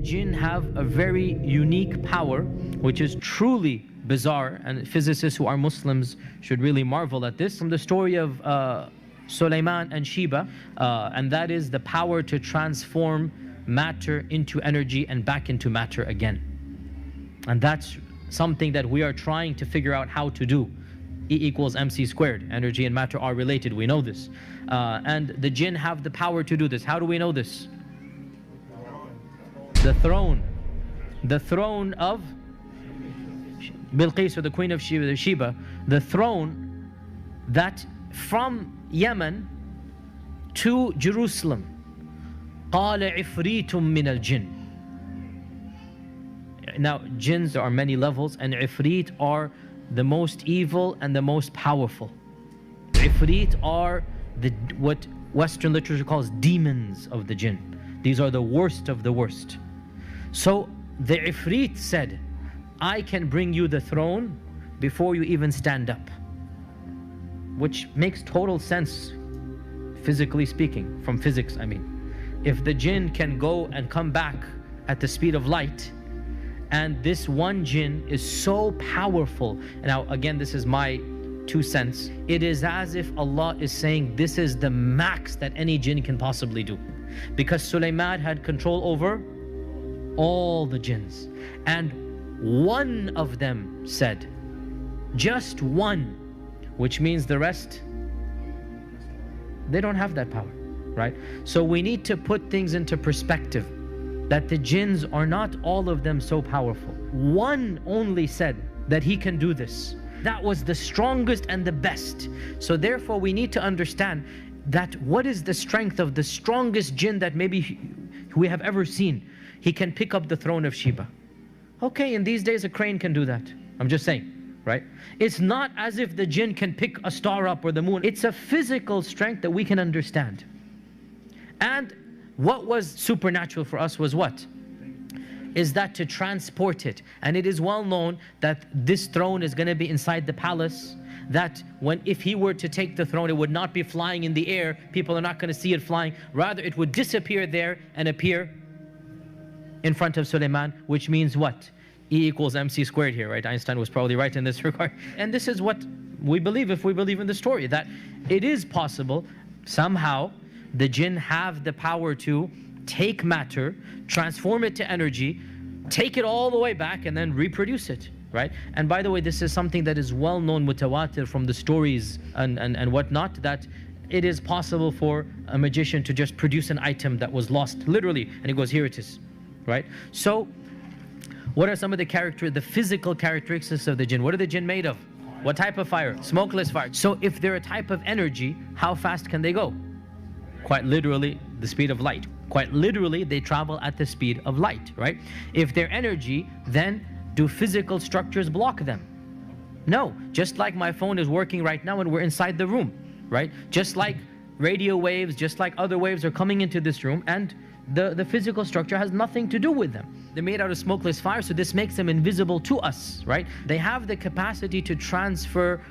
jinn have a very unique power, which is truly bizarre, and physicists who are Muslims should really marvel at this. From the story of Sulaiman and Sheba, and that is the power to transform matter into energy and back into matter again. And that's something that we are trying to figure out how to do. E equals mc squared. Energy and matter are related, we know this. And the jinn have the power to do this. How do we know this? The throne. The throne of Bilqis, or the queen of Sheba. The throne that from Yemen to Jerusalem. قال عفريت من الجن. Now, jinns, there are many levels, and ifrit are the most evil and the most powerful. Ifrit are what Western literature calls demons of the jinn. These are the worst of the worst. So the ifrit said, I can bring you the throne before you even stand up. Which makes total sense, physically speaking, from physics I mean. If the jinn can go and come back at the speed of light, and this one jinn is so powerful. Now again, this is my 2 cents. It is as if Allah is saying this is the max that any jinn can possibly do. Because Sulaiman had control over all the jinns. And one of them said, just one, which means the rest, they don't have that power, right? So we need to put things into perspective, that the jinns are not all of them so powerful. One only said that he can do this. That was the strongest and the best. So therefore we need to understand that what is the strength of the strongest jinn that maybe we have ever seen. He can pick up the throne of Sheba. Okay, in these days a crane can do that. I'm just saying, right? It's not as if the jinn can pick a star up or the moon. It's a physical strength that we can understand. And what was supernatural for us was what? Is that to transport it. And it is well known that this throne is going to be inside the palace, that if he were to take the throne, it would not be flying in the air. People are not going to see it flying. Rather, it would disappear there and appear in front of Sulaiman, which means what? E equals mc squared here, right? Einstein was probably right in this regard. And this is what we believe, if we believe in the story, that it is possible somehow the jinn have the power to take matter, transform it to energy, take it all the way back and then reproduce it, right? And by the way, this is something that is well known, mutawatir, from the stories and whatnot, that it is possible for a magician to just produce an item that was lost, literally, and he goes, here it is, right? So what are some of the physical characteristics of the jinn? What are the jinn made of? What type of fire? Smokeless fire. So if they're a type of energy, how fast can they go? Quite literally, the speed of light. Quite literally, they travel at the speed of light, right? If they're energy, then do physical structures block them? No. Just like my phone is working right now and we're inside the room, right? Just like radio waves, just like other waves are coming into this room, and the physical structure has nothing to do with them. They're made out of smokeless fire, so this makes them invisible to us, right? They have the capacity to transfer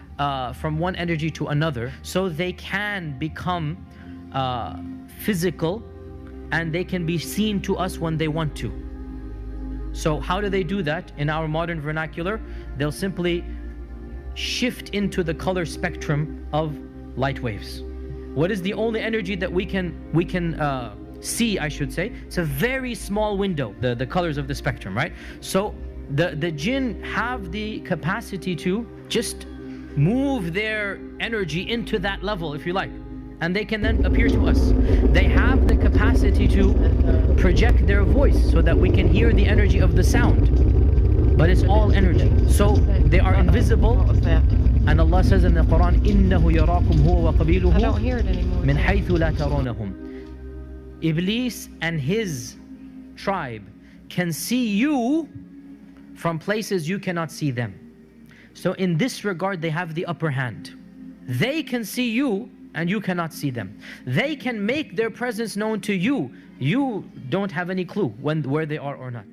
from one energy to another, so they can become physical, and they can be seen to us when they want to. So how do they do that? In our modern vernacular, they'll simply shift into the color spectrum of light waves. What is the only energy that we can see, I should say? It's a very small window, the colors of the spectrum, right? So the jinn have the capacity to just move their energy into that level, if you like, and they can then appear to us. They have the capacity to project their voice so that we can hear the energy of the sound, but it's all energy. So they are invisible, and Allah says in the Quran, إِنَّهُ يَرَاكُمْ هُوَ وَقَبِيلُهُ مِنْ حَيْثُ لَا تَرَوْنَهُمْ. Iblis and his tribe can see you from places you cannot see them. So in this regard, they have the upper hand. They can see you and you cannot see them. They can make their presence known to you. You don't have any clue where they are or not.